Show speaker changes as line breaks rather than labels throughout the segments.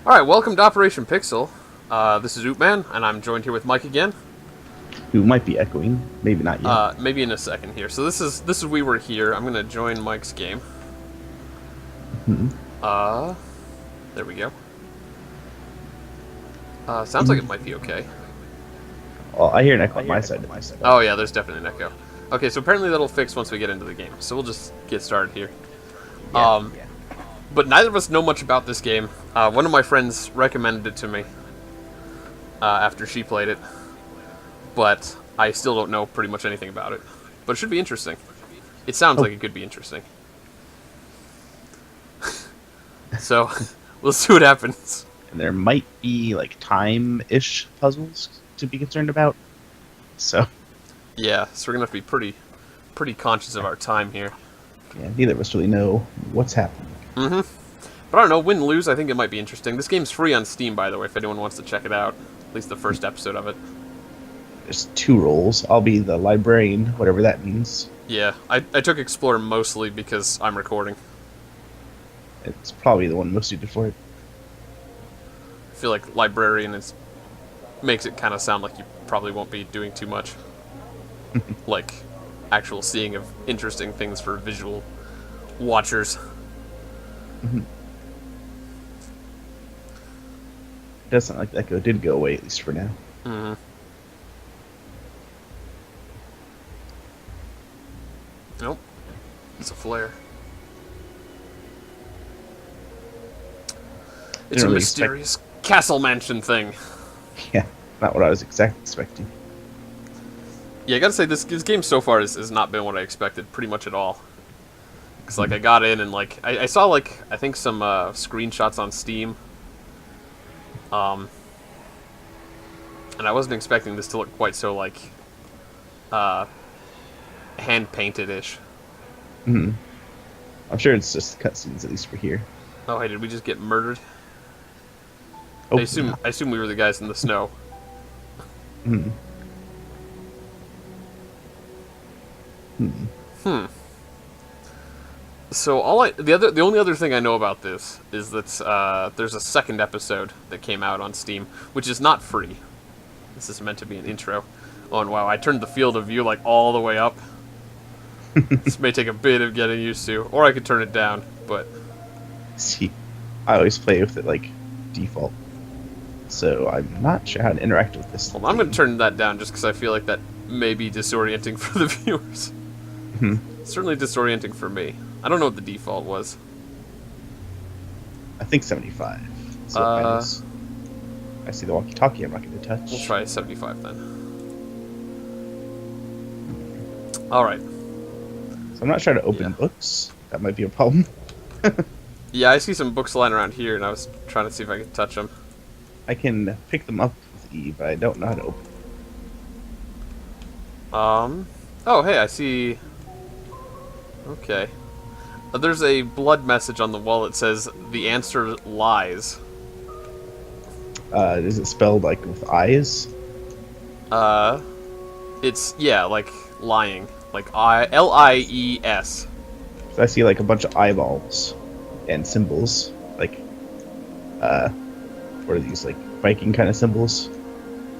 Alright, welcome to Operation Pixel. This is Oopman, and I'm joined here with Mike again.
Who might be echoing, maybe not yet.
Maybe in a second here. So this is We Were Here. I'm gonna join Mike's game.
Hmm.
There we go. Sounds like it might be okay.
Well, I hear an echo on my side.
Oh yeah, there's definitely an echo. Okay, so apparently that'll fix once we get into the game. So we'll just get started here.
Yeah.
But neither of us know much about this game. One of my friends recommended it to me after she played it, but I still don't know pretty much anything about it. But it should be interesting. It sounds like it could be interesting. So, we'll see what happens.
And there might be like time-ish puzzles to be concerned about. So
Yeah, so we're gonna have to be pretty conscious of our time here.
yeah, neither of us really know what's happening.
But I don't know, win lose, I think it might be interesting. This game's free on Steam, by the way, if anyone wants to check it out. At least the first episode of it.
There's two roles. I'll be the librarian, whatever that means.
Yeah, I took Explorer mostly because I'm recording.
It's probably the one most suited for it.
I feel like Librarian makes it kind of sound like you probably won't be doing too much. Like, actual seeing of interesting things for visual watchers.
It does sound like the echo did go away, at least for now.
Nope. It's a flare. It's
Didn't
a
really
mysterious castle mansion thing.
Yeah, not what I was exactly expecting.
Yeah, I gotta say, this game so far has not been what I expected, pretty much at all. Because, like, I got in and, like, I saw, like, I think some screenshots on Steam. And I wasn't expecting this to look quite so, like, hand-painted-ish.
I'm sure it's just cutscenes, at least for here.
Oh, hey, did we just get murdered?
Oh,
I assume we were the guys in the snow. So the only other thing I know about this is that there's a second episode that came out on Steam, which is not free. This is meant to be an intro. Oh, and wow, I turned the field of view like all the way up. This may take a bit of getting used to, or I could turn it down, but
See, I always play with it like default, so I'm not sure how to interact with this.
well, I'm going to turn that down just because I feel like that may be disorienting for the viewers. Certainly disorienting for me. I don't know what the default was.
I think 75. So mine is. I see the walkie-talkie. I'm not going to touch.
We'll try 75 then. All right.
So I'm not trying to open
Yeah.
books. That might be a problem.
Yeah, I see some books lying around here, and I was trying to see if I could touch them.
I can pick them up with E, but I don't know how to open them.
Oh, hey, I see... Okay. There's a blood message on the wall that says, "The answer lies."
Is it spelled like with eyes?
It's, yeah, like, lying. Like, Lies.
So I see like a bunch of eyeballs and symbols. Like, what are these, like Viking kind of symbols?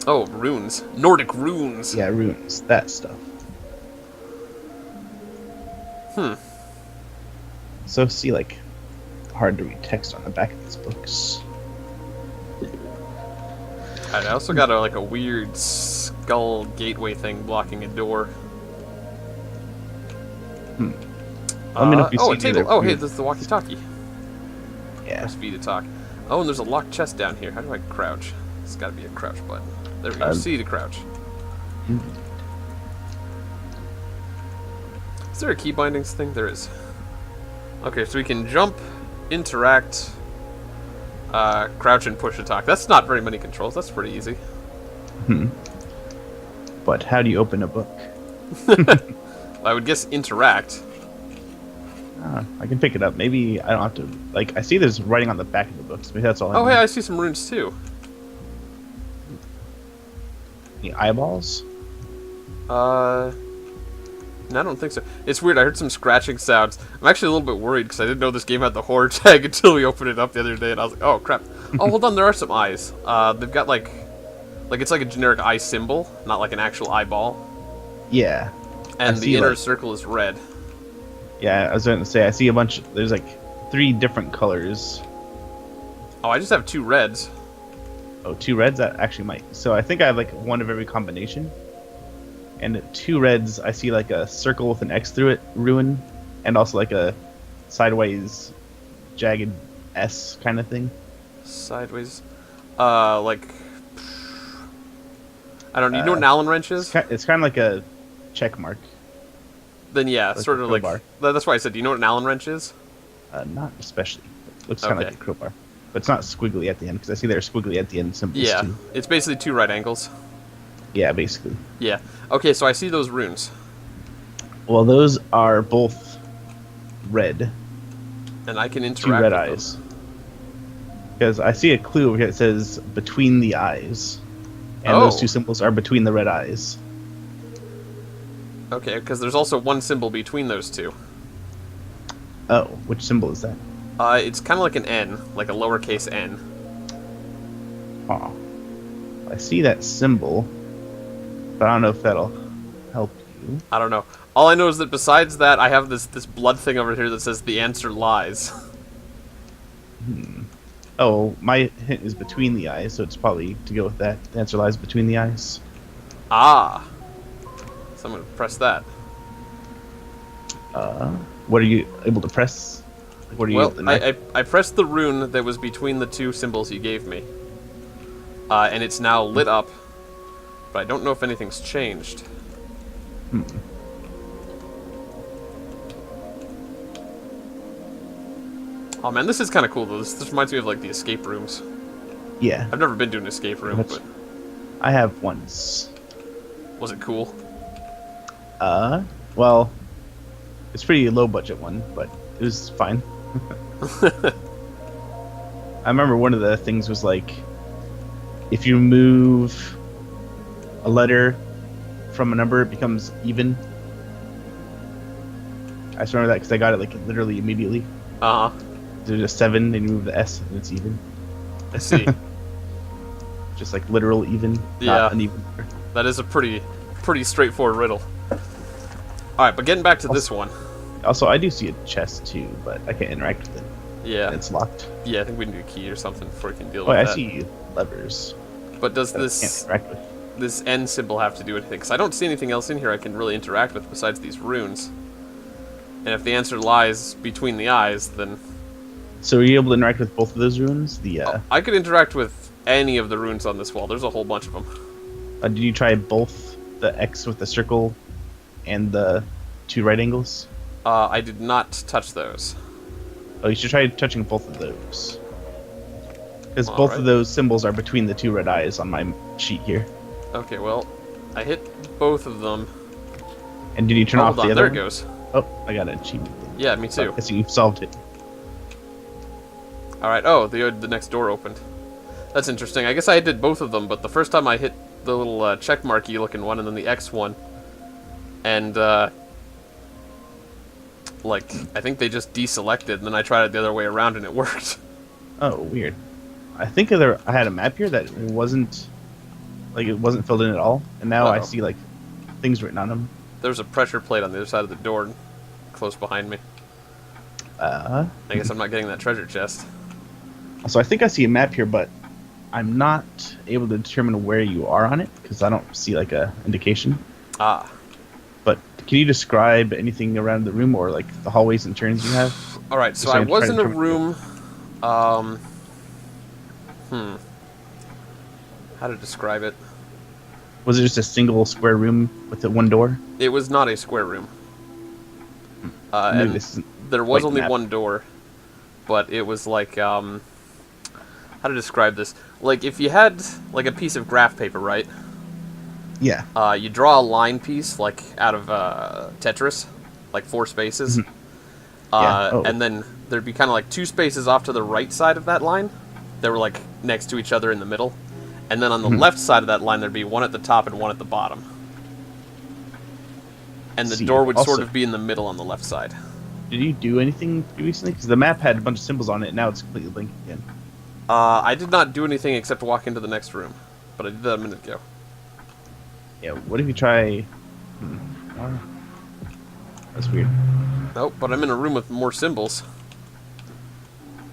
Oh, runes. Nordic runes.
Yeah, runes. That stuff. So see like hard to read text on the back of these books.
I also got a weird skull gateway thing blocking a door.
Let me know if you
oh,
see
a table.
either.
Oh, hey, this is the walkie-talkie.
Yeah.
Press B to talk. Oh, and there's a locked chest down here. How do I crouch? It's got to be a crouch button. There we go. C to crouch. Is there a key bindings thing? There is. Okay, so we can jump, interact, crouch, and push to talk. That's not very many controls. That's pretty easy.
But how do you open a book?
I would guess interact.
I can pick it up. Maybe I don't have to. Like, I see there's writing on the back of the books. Maybe that's all.
Oh,
I
hey,
need.
I see some runes too.
Any eyeballs?
No, I don't think so. It's weird. I heard some scratching sounds. I'm actually a little bit worried because I didn't know this game had the horror tag until we opened it up the other day, and I was like, oh crap. Oh, hold on, there are some eyes. They've got like it's like a generic eye symbol, not like an actual eyeball.
Yeah.
And
I
the
see,
inner
like-
circle is red.
Yeah, I was going to say, I see a bunch. There's like 3 different colors.
Oh, I just have 2 reds.
Oh, 2 reds? That actually might. So I think I have like 1 of every combination. And 2 reds, I see like a circle with an X through it, ruin, and also like a sideways jagged S kind of thing.
Sideways. Like... I don't know. You know what an Allen wrench is?
It's kind of like a check mark.
Then yeah,
like
sort
a
of like...
crowbar.
That's why I said, do you know what an Allen wrench is?
Not especially. It looks kind of
Okay.
like a crowbar. But it's not squiggly at the end, because I see there are squiggly at the end symbols
Yeah.
too.
It's basically 2 right angles.
Yeah, basically.
Yeah. Okay, so I see those runes.
Well, those are both red.
And I can
2
interact
red
with
eyes.
them.
Because I see a clue over here that says between the eyes. And those
Oh.
2 symbols are between the red eyes.
Okay, because there's also 1 symbol between those 2.
Oh, which symbol is that?
It's kind of like an N, like a lowercase n.
Oh. I see that symbol, but I don't know if that'll help you.
I don't know. All I know is that besides that, I have this blood thing over here that says the answer lies.
Oh, my hint is between the eyes, so it's probably to go with that. The answer lies between the eyes.
Ah. So I'm going to press that.
What are you able to press? Like, what are you
Well,
able to next?
I pressed the rune that was between the 2 symbols you gave me. And it's now lit up, but I don't know if anything's changed. Oh man, this is kind of cool though. This reminds me of like the escape rooms.
Yeah,
I've never been to an escape room,
That's-
but
I have once.
was it cool?
Well, it's pretty low budget one, but it was fine. I remember one of the things was like, if you move a letter from a number, it becomes even. I just remember that because I got it like literally immediately.
Uh-huh.
There's a 7, and you move the S, and it's even.
I see.
Just like literal even,
Yeah.
not uneven.
That is a pretty straightforward riddle. Alright, but getting back to this one.
Also, I do see a chest too, but I can't interact with it.
Yeah.
It's locked.
Yeah, I think we need a key or something before we can deal
Oh,
with
I
that.
see levers
But does
that I can't
this
interact with.
this N symbol have to do anything? Because I don't see anything else in here I can really interact with besides these runes. And if the answer lies between the eyes, then
So are you able to interact with both of those runes? The
I could interact with any of the runes on this wall. There's a whole bunch of them.
did you try both the X with the circle and the 2 right angles?
I did not touch those.
Oh, you should try touching both of those. Because both
Alright.
of those symbols are between the 2 red eyes on my sheet here.
Okay, well, I hit both of them.
And did you turn
Oh,
off
hold on,
the
there
other
it
one?
goes.
Oh, I got an achievement.
Yeah, me too.
I see you've solved it.
Alright, oh, the next door opened. That's interesting. I guess I did both of them, but the first time I hit the little check marky looking one and then the X one. And, like, I think they just deselected, and then I tried it the other way around and it worked.
Oh, weird. I think I had a map here that it wasn't filled in at all, and now I
Uh-oh.
see like things written on them.
There's a pressure plate on the other side of the door, close behind me. I guess I'm not getting that treasure chest.
So I think I see a map here, but I'm not able to determine where you are on it because I don't see like a indication.
Ah.
But can you describe anything around the room or like the hallways and turns you have?
Alright, so
Just
I
trying to
was in a
determine-
room, how to describe it?
Was it just a single square room with the one door?
It was not a square room.
Maybe
And
this isn't
there was
quite
only
map.
one door, but it was like, how to describe this? Like, if you had, like, a piece of graph paper, right?
Yeah.
You draw a line piece, like, out of Tetris, like 4 spaces.
Yeah. Oh.
And then there'd be kind of like 2 spaces off to the right side of that line. They were, like, next to each other in the middle. And then on the left side of that line, there'd be one at the top and one at the bottom. And the
See,
door would sort
also-
of be in the middle on the left side.
Did you do anything recently? Because the map had a bunch of symbols on it, and now it's completely blank again.
I did not do anything except walk into the next room, but I did that a minute ago.
Yeah. What if you try? Oh, that's weird.
Nope, but I'm in a room with more symbols.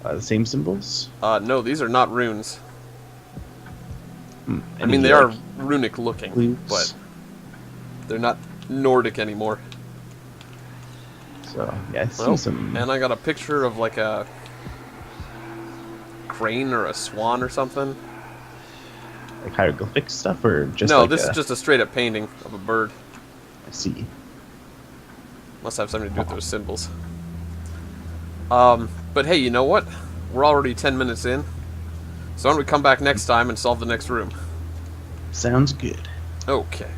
The same symbols.
No, these are not runes. I
Any,
mean, they
like,
are runic looking,
clues?
but they're not Nordic anymore.
So yeah, I see
Nope.
some.
And I got a picture of like a crane or a swan or something.
Like hieroglyphic stuff, or just
No,
like
this is just a straight up painting of a bird.
I see.
Must have something to do with those symbols. But hey, you know what? We're already 10 minutes in. So why don't we come back next time and solve the next room?
Sounds good.
Okay.